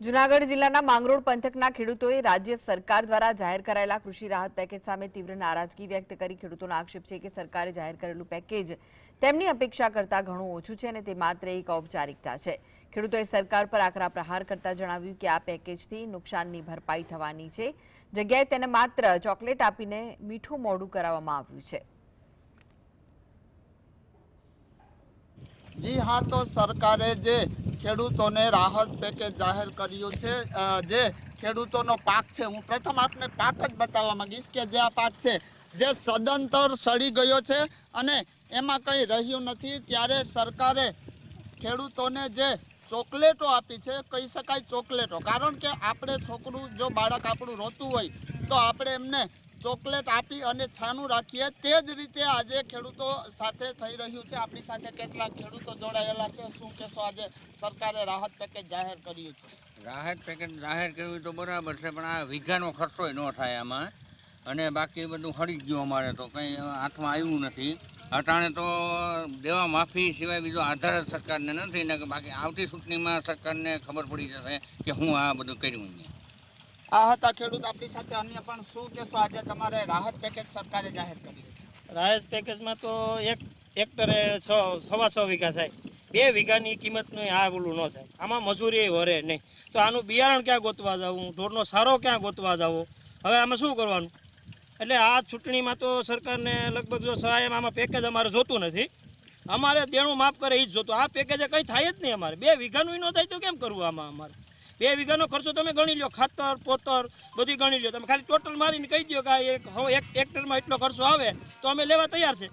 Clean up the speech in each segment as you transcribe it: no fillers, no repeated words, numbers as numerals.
જૂનાગઢ જિલ્લાના માંગરોળ પંથકના ખેડૂતોએ રાજ્ય સરકાર દ્વારા જાહેર કરાયેલા કૃષિ રાહત પેકેજ સામે તીવ્ર નારાજગી વ્યક્ત કરી। ખેડૂતોનો આક્ષેપ છે કે સરકારે જાહેર કરેલું પેકેજ તેમની અપેક્ષા કરતાં ઘણું ઓછું છે અને તે માત્ર એક ઔપચારિકતા છે। ખેડૂતોએ સરકાર પર આકરા પ્રહાર કરતા જણાવ્યું કે આ પેકેજથી નુકસાનની ભરપાઈ થવાની છે, જગ્યાએ તેને માત્ર ચોકલેટ આપીને મીઠું મોઢું કરાવવામાં આવ્યું છે। जी हाँ, तो सरकारे जे खेडूतोने राहत पैकेज जाहिर कर्યું છે જે ખેડૂતોનો પાક છે। હું પ્રથમ આપને પાક જ બતાવવા માંગીશ કે જે આ પાક છે જે સદંતર સડી ગયો છે અને એમાં કંઈ રહ્યું નથી, ત્યારે સરકારે ખેડૂતોને જે ચોકલેટો આપી છે, કહી શકાય ચોકલેટો, કારણ કે આપણે છોકરું જો બાળક આપણું રોતું હોય તો આપણે એમને ચોકલેટ આપી અને છાનું રાખીએ, તે જ રીતે આજે ખેડૂતો સાથે થઈ રહ્યું છે। આપણી સાથે કેટલાક ખેડૂતો જોડાયેલા છે। શું કહેશો, આજે સરકારે રાહત પેકેજ જાહેર કર્યું છે? રાહત પેકેજ જાહેર કર્યું તો બરાબર છે, પણ આ વીઘાનો ખર્ચો ન થાય આમાં, અને બાકી બધું હળી ગયું, અમારે તો કંઈ હાથમાં આવ્યું નથી। અટાણે તો દેવા માફી સિવાય બીજો આધાર જ સરકારને નથી ને, બાકી આવતી ચૂંટણીમાં સરકારને ખબર પડી જશે કે હું આ બધું કર્યું છે। આ હતા ખેડૂત, આપણી સાથે અન્ય પણ। શું કહેશો, આજે તમારે રાહત પેકેજ સરકારે જાહેર કર્યું? રાહત પેકેજમાં તો એક હેક્ટરે 6.25 વીઘા થાય, 2 વીઘાની કિંમતનું આ ઓલું ન થાય, આમાં મજૂરી વરે નહીં, તો આનું બિયારણ ક્યાં ગોતવા જવું, ઢોરનો સારો ક્યાં ગોતવા જવો, હવે આમાં શું કરવાનું? એટલે આ ચૂંટણીમાં તો સરકારને લગભગ જો સહાય આમાં પેકેજ અમારે જોતું નથી, અમારે દેણું માફ કરે એ જ જોતું। આ પેકેજે કંઈ થાય જ નહીં, અમારે 2 વીઘાનું ન થાય તો કેમ કરવું? આમાં અમારે 2 વીઘાનો ખર્ચો તમે ગણી લો, ખાતર પોતર બધી ગણી લો, તમે ખાલી ટોટલ મારીને કહી દો કે એક હેક્ટરમાં એટલો ખર્ચો આવે તો અમે લેવા તૈયાર છે।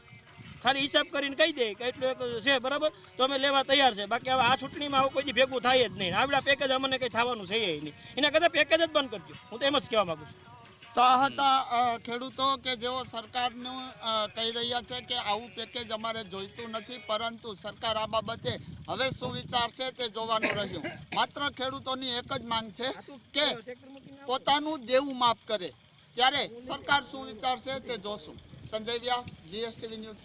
ખાલી હિસાબ કરીને કહી દે કે એટલું છે, બરાબર, તો અમે લેવા તૈયાર છે। બાકી હવે આ ચૂંટણીમાં આવું કોઈ ભેગું થાય જ નહીં, આવડા પેકેજ અમને કંઈ થવાનું છે નહીં, એના કરતાં પેકેજ જ બંધ કરજો, હું તો એમ જ કહેવા માગું છું। તો આ હતા ખેડૂતો કે જેઓ સરકારનું કહી રહ્યા છે કે આવું પેકેજ અમારે જોઈતું નથી, પરંતુ સરકાર આ બાબતે હવે શું વિચારશે તે જોવાનું રહ્યું। માત્ર ખેડૂતોની એક જ માંગ છે કે પોતાનું દેવું માફ કરે, ત્યારે સરકાર શું વિચારશે તે જોશું। સંજય વ્યાસ, GSTV ન્યૂઝ।